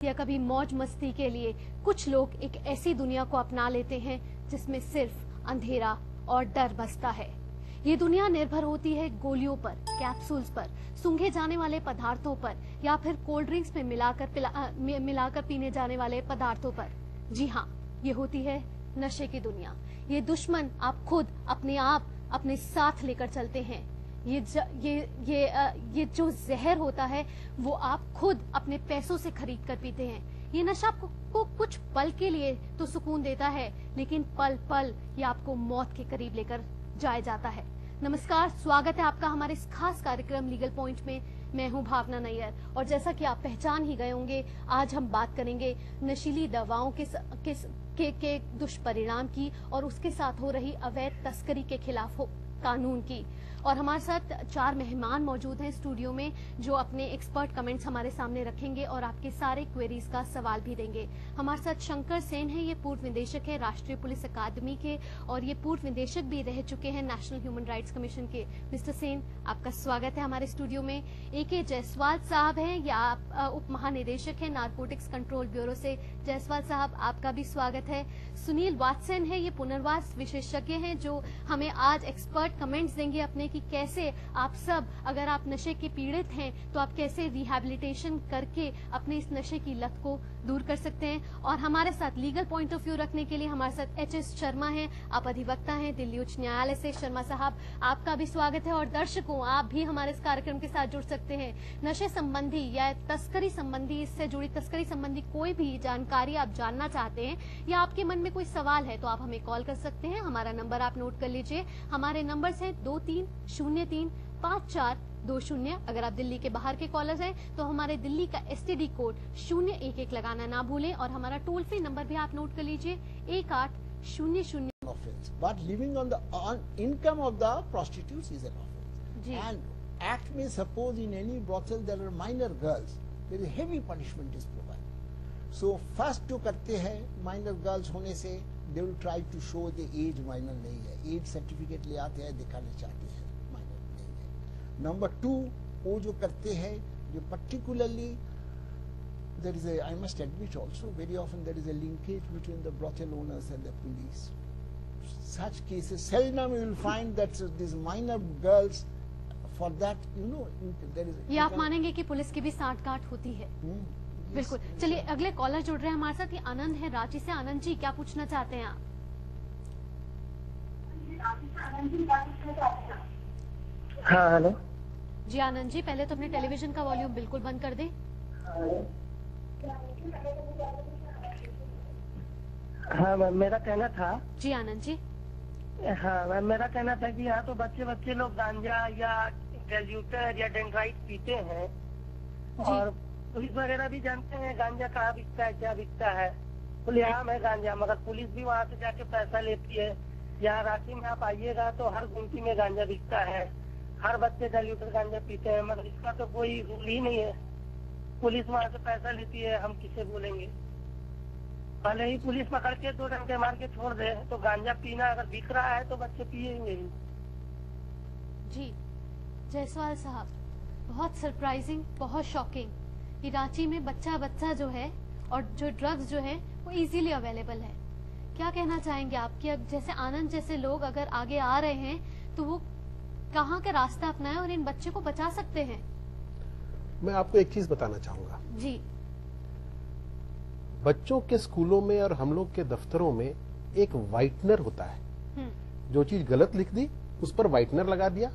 या कभी मौज मस्ती के लिए कुछ लोग एक ऐसी दुनिया को अपना लेते हैं जिसमें सिर्फ अंधेरा और डर बसता है। ये दुनिया निर्भर होती है गोलियों पर, कैप्सूल्स पर, सूंघे जाने वाले पदार्थों पर या फिर कोल्ड ड्रिंक्स में मिलाकर पीने जाने वाले पदार्थों पर। जी हाँ, ये होती है नशे की दुनिया। ये दुश्मन आप खुद अपने आप अपने साथ लेकर चलते हैं। ये जो जहर होता है वो आप खुद अपने पैसों से खरीद कर पीते हैं। ये नशा आपको कुछ पल के लिए तो सुकून देता है, लेकिन पल पल ये आपको मौत के करीब लेकर जाया जाता है। नमस्कार, स्वागत है आपका हमारे इस खास कार्यक्रम लीगल पॉइंट में। मैं हूं भावना नैयर और जैसा कि आप पहचान ही गए होंगे, आज हम बात करेंगे नशीली दवाओं के दुष्परिणाम की और उसके साथ हो रही अवैध तस्करी के खिलाफ कानून की। और हमारे साथ 4 मेहमान मौजूद हैं स्टूडियो में जो अपने एक्सपर्ट कमेंट्स हमारे सामने रखेंगे और आपके सारे क्वेरीज का सवाल भी देंगे। हमारे साथ शंकर सेन है, ये पूर्व निदेशक है राष्ट्रीय पुलिस अकादमी के और ये पूर्व निदेशक भी रह चुके हैं नेशनल ह्यूमन राइट्स कमीशन के। मिस्टर सेन, आपका स्वागत है हमारे स्टूडियो में। AK जायसवाल साहब हैं, या आप उप महानिदेशक हैं नारकोटिक्स कंट्रोल ब्यूरो से। जायसवाल साहब, आपका भी स्वागत है। सुनील वात्सन है, ये पुनर्वास विशेषज्ञ हैं जो हमें आज एक्सपर्ट कमेंट्स देंगे अपने कि कैसे आप सब, अगर आप नशे के पीड़ित हैं तो आप कैसे रिहैबिलिटेशन करके अपने इस नशे की लत को दूर कर सकते हैं। और हमारे साथ लीगल पॉइंट ऑफ व्यू रखने के लिए हमारे साथ HS शर्मा हैं, आप अधिवक्ता हैं दिल्ली उच्च न्यायालय से। शर्मा साहब, आपका भी स्वागत है। और दर्शकों, आप भी हमारे इस कार्यक्रम के साथ जुड़ सकते हैं। नशे संबंधी या तस्करी संबंधी, इससे जुड़ी तस्करी संबंधी कोई भी जानकारी आप जानना चाहते हैं या आपके मन में कोई सवाल है तो आप हमें कॉल कर सकते हैं। हमारा नंबर आप नोट कर लीजिए। हमारे नंबर्स हैं 23035420। अगर आप दिल्ली के बाहर के कॉलर्स हैं तो हमारे दिल्ली का STD कोड 011 लगाना ना भूलें और हमारा टोल फ्री नंबर भी आप नोट कर लीजिए 1800। But living on the income of the prostitutes is an offense. And act may suppose in any brothel there are minor girls, there is heavy punishment is provided. So first जो करते हैं minor girls होने से they will try to show the age minor नहीं है, age certificate ले आते हैं, दिखाना चाहते हैं minor नहीं है। Number 2, वो जो करते हैं जो particularly there is a, I must admit also, very often there is a linkage between the brothel owners and the police. Such cases, seldom you will find that these minor girls, for that, you know, there is. ये आप मानेंगे कि police की भी सांठ-गांठ होती है? बिल्कुल। चलिए अगले कॉलर जुड़ रहे हैं हमारे साथ। ये आनंद है रांची से। आनंद जी, क्या पूछना चाहते हैं आप? हाँ, हेलो जी आनंद जी, पहले तो अपने टेलीविजन का वॉल्यूम बिल्कुल बंद कर दें। हाँ मैम, मेरा कहना था। जी आनंद जी। हाँ मैम, मेरा कहना था कि यहाँ तो बच्चे लोग गांजा या गैल्यूटर या डेंड्राइट पीते हैं और पुलिस वगैरह भी जानते हैं गांजा कहाँ बिकता है, क्या बिकता है। खुलेआम है गांजा, मगर पुलिस भी वहाँ से जाके पैसा लेती है। यहाँ रांची में आप आइएगा तो हर गुमटी में गांजा बिकता है, हर बच्चे गैल्यूटर गांजा पीते हैं, मगर इसका तो कोई रूल ही नहीं है। पुलिस वहाँ से पैसा लेती है, हम किसे बोलेंगे। पहले ही पुलिस पकड़ के 2 घंटे मार के छोड़ दे तो गांजा पीना अगर बिक रहा है तो बच्चे पिएंगे ही। जी जायसवाल साहब, बहुत सरप्राइजिंग, बहुत शॉकिंग कि रांची में बच्चा जो है और जो ड्रग्स जो है वो इजीली अवेलेबल है। क्या कहना चाहेंगे आप कि अब जैसे आनंद जैसे लोग अगर आगे आ रहे हैं तो वो कहाँ का रास्ता अपनाएं और इन बच्चे को बचा सकते हैं? मैं आपको एक चीज बताना चाहूंगा जी। बच्चों के स्कूलों में और हम लोग के दफ्तरों में एक वाइटनर होता है। जो चीज गलत लिख दी उस पर वाइटनर लगा दिया।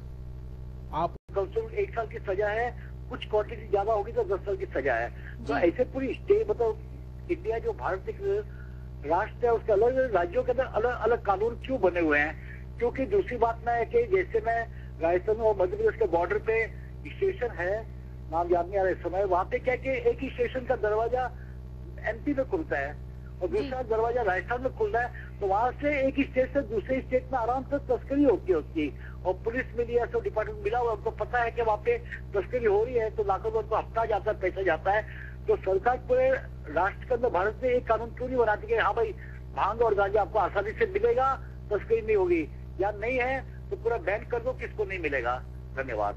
आप कम से कम 1 साल की सजा है, कुछ क्वांटिटी ज्यादा होगी तो 10 साल की सजा है। तो ऐसे पूरी स्टेट, मतलब इंडिया जो भारत एक राष्ट्र है उसके अलग राज्यों के अंदर अलग अलग कानून क्यों बने हुए हैं? क्योंकि दूसरी बात ना है कि जैसे मैं राजस्थान और मध्य प्रदेश के बॉर्डर पे स्टेशन है, नाम याद नहीं आ रहा इस समय, वहाँ पे क्या कि एक ही स्टेशन का दरवाजा MP में खुलता है और दूसरा दरवाजा राजस्थान में खुल रहा है। तो वहां से एक स्टेट से दूसरे स्टेट में आराम से तस्करी होती है उसकी। और पुलिस मिली है, सब डिपार्टमेंट मिला हुआ, उनको पता है कि वहाँ पे तस्करी हो रही है तो लाखों रुपए हफ्ता जाता है, पैसा जाता है। तो सरकार पूरे राष्ट्र के अंदर भारत में एक कानून क्यों नहीं बनाती कि हाँ भाई भांग और गांजा आपको आसानी से मिलेगा, तस्करी नहीं होगी, या नहीं है तो पूरा बैन कर दो, किसको नहीं मिलेगा। धन्यवाद।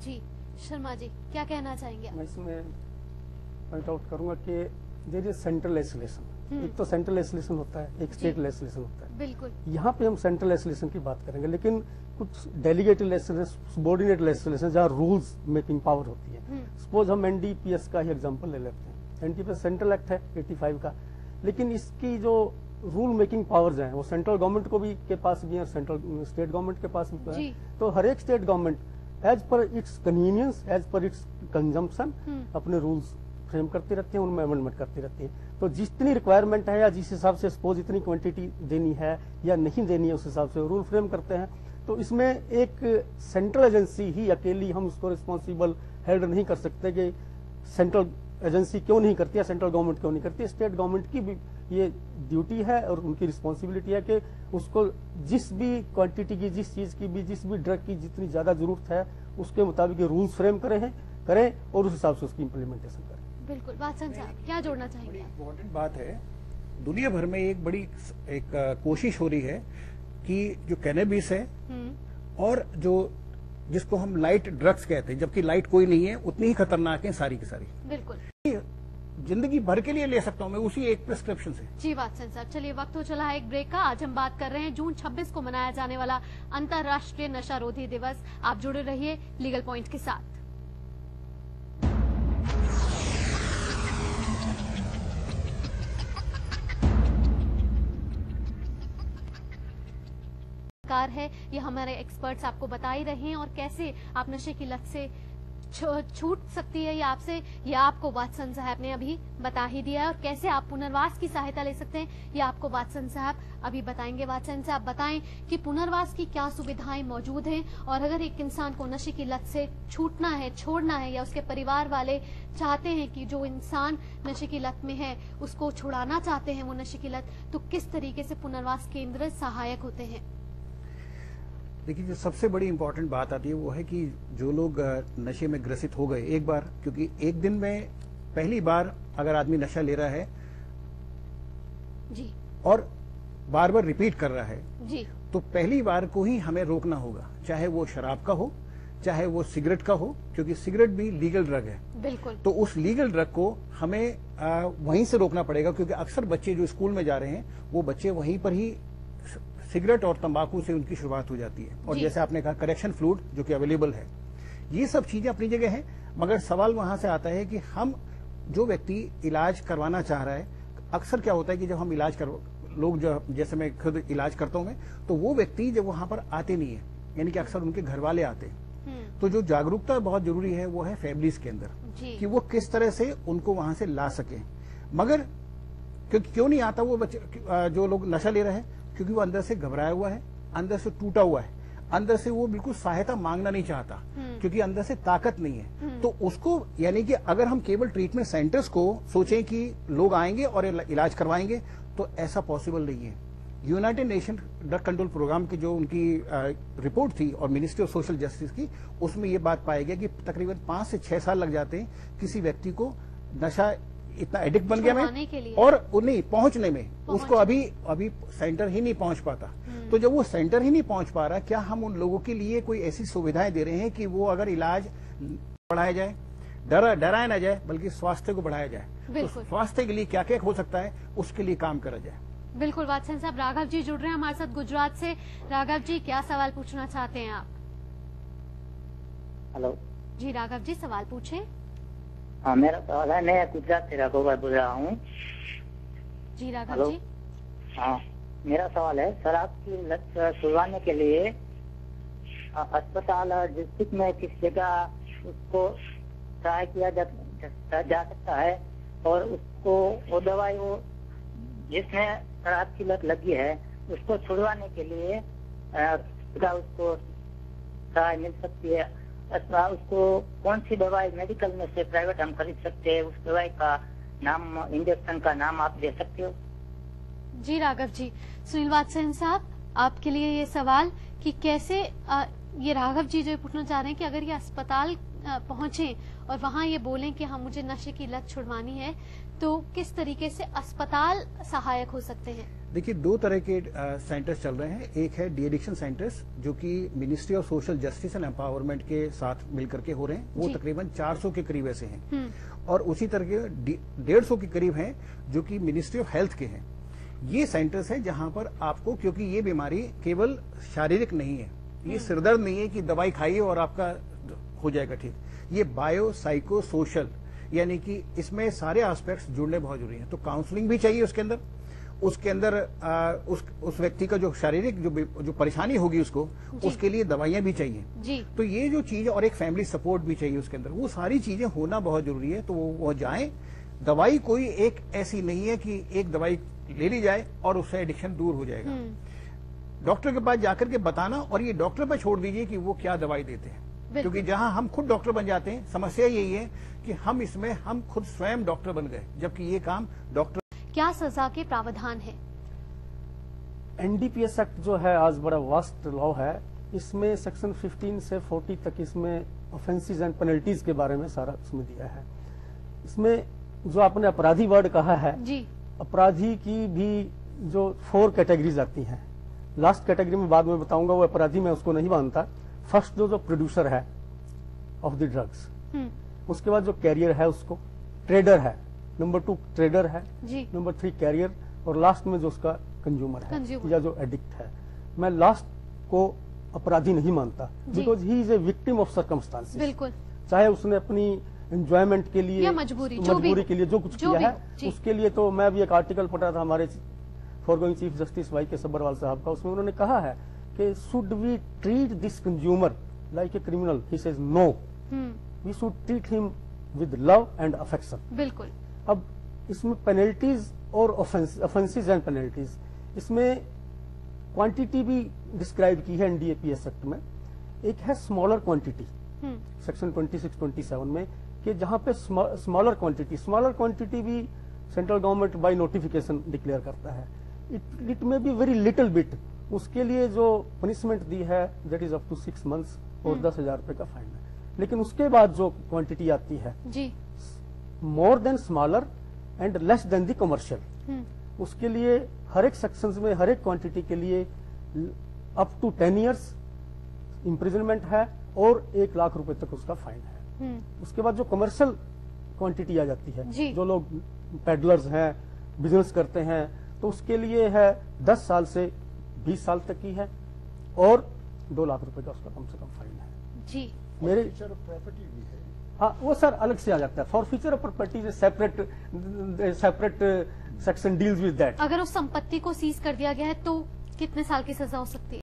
जी शर्मा जी, क्या कहना चाहेंगे? मैं इसमें पॉइंट आउट करूंगा कि देयर इज सेंट्रल लेजिस्लेशन। एक तो सेंट्रल लेजिस्लेशन होता है, एक स्टेट लेजिस्लेशन होता है। बिल्कुल। यहाँ पे हम सेंट्रल लेजिस्लेशन की बात करेंगे, लेकिन कुछ डेलीगेटेड लेजिस्लेशन, सबॉर्डिनेट लेजिस्लेशन जहाँ रूल्स मेकिंग पावर होती है। सपोज हम एनडीपीएस का ही एग्जांपल ले लेते हैं। एनडीपीएस सेंट्रल एक्ट है 85 का, लेकिन इसकी जो रूल मेकिंग पावर्स हैं वो सेंट्रल गवर्नमेंट को भी के पास भी है, सेंट्रल स्टेट गवर्नमेंट के पास भी है। तो हर एक state government as per its convenience, as per its consumption अपने रूल्स फ्रेम करती रहती है, उनमें अमेंडमेंट करती रहती है। तो जितनी रिक्वायरमेंट है या जिस हिसाब से सपोज इतनी क्वांटिटी देनी है या नहीं देनी है, उस हिसाब से रूल फ्रेम करते हैं। तो इसमें एक सेंट्रल एजेंसी ही अकेली हम उसको रिस्पॉन्सिबल हेल्ड नहीं कर सकते कि सेंट्रल एजेंसी क्यों नहीं करती है, सेंट्रल गवर्नमेंट क्यों नहीं करती है। स्टेट गवर्नमेंट की भी ये ड्यूटी है और उनकी रिस्पॉन्सिबिलिटी है कि उसको जिस भी क्वांटिटी की, जिस चीज की भी, जिस भी ड्रग की जितनी ज्यादा जरूरत है उसके मुताबिक रूल्स फ्रेम करें और उस हिसाब से उसकी इम्प्लीमेंटेशन करें। बिल्कुल। वात्सन साहब क्या जोड़ना चाहेंगे? इम्पोर्टेंट बात है, दुनिया भर में एक बड़ी कोशिश हो रही है कि जो कैनेबिस है और जो जिसको हम लाइट ड्रग्स कहते हैं, जबकि लाइट कोई नहीं है, उतनी ही खतरनाक है सारी की सारी। बिल्कुल। जिंदगी भर के लिए ले सकता हूं मैं उसी एक प्रिस्क्रिप्शन से। जी वात्सन साहब, चलिए वक्त हो चला है एक ब्रेक का। आज हम बात कर रहे हैं जून 26 को मनाया जाने वाला अंतर्राष्ट्रीय नशारोधी दिवस। आप जुड़े रहिए लीगल पॉइंट के साथ। है ये हमारे एक्सपर्ट्स आपको बता ही रहे हैं, और कैसे आप नशे की लत से छूट सकती है ये आपसे, ये आपको वात्सन साहब ने अभी बता ही दिया है। और कैसे आप पुनर्वास की सहायता ले सकते हैं ये आपको वात्सन साहब अभी बताएंगे। वात्सन साहब बताएं कि पुनर्वास की क्या सुविधाएं मौजूद हैं, और अगर एक इंसान को नशे की लत से छूटना है, छोड़ना है, या उसके परिवार वाले चाहते हैं कि जो इंसान नशे की लत में है उसको छुड़ाना चाहते हैं वो नशे की लत, तो किस तरीके से पुनर्वास केंद्र सहायक होते हैं? देखिए, जो सबसे बड़ी इंपॉर्टेंट बात आती है वो है कि जो लोग नशे में ग्रसित हो गए एक बार, क्योंकि एक दिन में पहली बार अगर आदमी नशा ले रहा है जी और बार बार रिपीट कर रहा है जी, तो पहली बार को ही हमें रोकना होगा, चाहे वो शराब का हो, चाहे वो सिगरेट का हो, क्योंकि सिगरेट भी लीगल ड्रग है। बिल्कुल। तो उस लीगल ड्रग को हमें वहीं से रोकना पड़ेगा, क्योंकि अक्सर बच्चे जो स्कूल में जा रहे हैं वो बच्चे वहीं पर ही सिगरेट और तंबाकू से उनकी शुरुआत हो जाती है। और जैसे आपने कहा करेक्शन फ्लूइड जो कि अवेलेबल है, ये सब चीजें अपनी जगह हैं, मगर सवाल वहां से आता है कि हम जो व्यक्ति इलाज करवाना चाह रहा है, अक्सर क्या होता है कि जब हम इलाज लोग जो, जैसे मैं खुद इलाज करता हूं मैं, तो वो व्यक्ति जब वहां पर आते नहीं है, यानी कि अक्सर उनके घर वाले आते हैं। तो जो जागरूकता बहुत जरूरी है वो है फैमिलीज के अंदर कि वो किस तरह से उनको वहां से ला सके। मगर क्यों नहीं आता वो बच्चे जो लोग नशा ले रहे हैं, क्योंकि वो अंदर से घबराया हुआ है, अंदर से टूटा हुआ है, अंदर से वो बिल्कुल सहायता मांगना नहीं चाहता, क्योंकि अंदर से ताकत नहीं है। तो उसको, यानी कि अगर हम केवल ट्रीटमेंट सेंटर्स को सोचें कि लोग आएंगे और इलाज करवाएंगे, तो ऐसा पॉसिबल नहीं है। United Nation drug control program की जो उनकी रिपोर्ट थी और मिनिस्ट्री ऑफ सोशल जस्टिस की, उसमें ये बात पाई गई कि तकरीबन 5 से 6 साल लग जाते हैं किसी व्यक्ति को नशा इतना एडिक्ट बन गया में और नहीं पहुंचने में, उसको अभी सेंटर ही नहीं पहुंच पाता। तो जब वो सेंटर ही नहीं पहुंच पा रहा, क्या हम उन लोगों के लिए कोई ऐसी सुविधाएं दे रहे हैं कि वो अगर इलाज बढ़ाया जाए, डराया ना जाए, बल्कि स्वास्थ्य को बढ़ाया जाए। तो स्वास्थ्य के लिए क्या क्या हो सकता है उसके लिए काम करा जाए। बिल्कुल। वात्सन साहब, राघव जी जुड़ रहे हैं हमारे साथ गुजरात से। राघव जी, क्या सवाल पूछना चाहते हैं आप? हेलो जी राघव जी, सवाल पूछे। हाँ, मेरा सवाल है, मैं गुजरात से राघव भाई बोल रहा हूँ। जी राघव जी। हाँ, मेरा सवाल है, शराब की लत छुड़वाने के लिए अस्पताल और डिस्ट्रिक्ट में किस जगह उसको ट्राई किया जा सकता है, और उसको वो दवाई वो जिसमें शराब की लत लगी है उसको छुड़वाने के लिए उसको ट्राई मिल सकती है, अथवा उसको कौन सी दवाई मेडिकल में से प्राइवेट हम खरीद सकते हैं, उस दवाई का नाम, इंजेक्शन का नाम आप दे सकते हो? जी राघव जी। सुनील वात्सन साहब, आपके लिए ये सवाल कि कैसे ये राघव जी जो पूछना चाह रहे हैं कि अगर ये अस्पताल पहुंचे और वहां ये बोलें कि हाँ मुझे नशे की लत छुड़वानी है, तो किस तरीके से अस्पताल सहायक हो सकते हैं? देखिए, दो तरह के सेंटर्स चल रहे हैं। एक है डी एडिक्शन सेंटर्स, जो कि ministry of social justice and empowerment के साथ मिलकर के हो रहे हैं। वो तकरीबन 400 के करीब ऐसे हैं, और उसी तरह के 150 के करीब हैं जो कि मिनिस्ट्री ऑफ हेल्थ के हैं। ये सेंटर्स हैं जहां पर आपको, क्योंकि ये बीमारी केवल शारीरिक नहीं है, ये सिरदर्द नहीं है कि दवाई खाइए और आपका हो जाएगा ठीक। ये बायो साइको सोशल, यानी कि इसमें सारे एस्पेक्ट्स जुड़ने बहुत जरूरी हैं। तो काउंसलिंग भी चाहिए उसके अंदर उस व्यक्ति का जो शारीरिक जो परेशानी होगी उसके लिए दवाइयां भी चाहिए जी। तो ये जो चीज, और एक फैमिली सपोर्ट भी चाहिए उसके अंदर, वो सारी चीजें होना बहुत जरूरी है। तो वो जाए। दवाई कोई एक ऐसी नहीं है कि एक दवाई ले ली जाए और उससे एडिक्शन दूर हो जाएगा। डॉक्टर के पास जाकर के बताना, और ये डॉक्टर पर छोड़ दीजिए कि वो क्या दवाई देते हैं, क्योंकि जहां हम खुद डॉक्टर बन जाते हैं, समस्या यही है कि हम खुद स्वयं डॉक्टर बन गए, जबकि ये काम डॉक्टर। क्या सजा के प्रावधान है? एनडीपीएस एक्ट जो है आज बड़ा वास्ट लॉ है। इसमें सेक्शन 15 से 40 तक इसमें ऑफेंसेस एंड पेनल्टीज के बारे में सारा इसमें दिया है। इसमें जो आपने अपराधी वर्ड कहा है जी, अपराधी की भी जो 4 कैटेगरीज आती हैं। लास्ट कैटेगरी में बाद में बताऊंगा, वो अपराधी मैं उसको नहीं मानता। फर्स्ट जो प्रोड्यूसर है ऑफ द ड्रग्स, उसके बाद जो कैरियर है उसको, ट्रेडर है, नंबर 2 ट्रेडर है जी, नंबर 3 कैरियर, और लास्ट में जो उसका कंज्यूमर है कंज्यूमर। या जो एडिक्ट है। मैं लास्ट को अपराधी नहीं मानता, because he is a victim of circumstances. बिल्कुल, चाहे उसने अपनी एंजॉयमेंट के लिए या मजबूरी के लिए जो कुछ किया है उसके लिए। तो मैं भी एक आर्टिकल पढ़ा था हमारे फॉरगोइंग चीफ जस्टिस वाई के सब्बरवाल साहब का, उसमें उन्होंने कहा है कि should we treat this consumer like a criminal, he says no, we should treat him with love and affection. बिल्कुल। अब इसमें पेनल्टीज और ऑफेंसेस एंड पेनल्टीज, इसमें क्वांटिटी भी डिस्क्राइब की है एनडीपीएस एक्ट में। एक है स्मॉलर क्वांटिटी, सेक्शन 26-27 में, कि जहां पे स्मॉलर क्वांटिटी भी central government by notification declare करता है। इट में बी वेरी लिटिल बिट। उसके लिए जो पनिशमेंट दी है that is up to 6 months और 10,000 रुपए का फाइन है। लेकिन उसके बाद जो क्वांटिटी आती है जी, more than smaller and less than the commercial, उसके लिए हर एक सेक्शंस में हर एक क्वांटिटी के लिए अप टू 10 years इम्प्रिजनमेंट है और 1 लाख रुपए तक उसका फाइन है। उसके बाद जो कमर्शियल क्वांटिटी आ जाती है, जो लोग पेडलर्स हैं, बिजनेस करते हैं, तो उसके लिए है 10 साल से 20 साल तक की है और 2 लाख रुपए का उसका कम से कम फाइन है जी। मेरे प्रॉपर्टी भी है। हाँ, वो सर अलग से आ जाता है। For feature of property separate section deals with that. अगर उस संपत्ति को सीज कर दिया गया है तो कितने साल की सजा हो सकती है?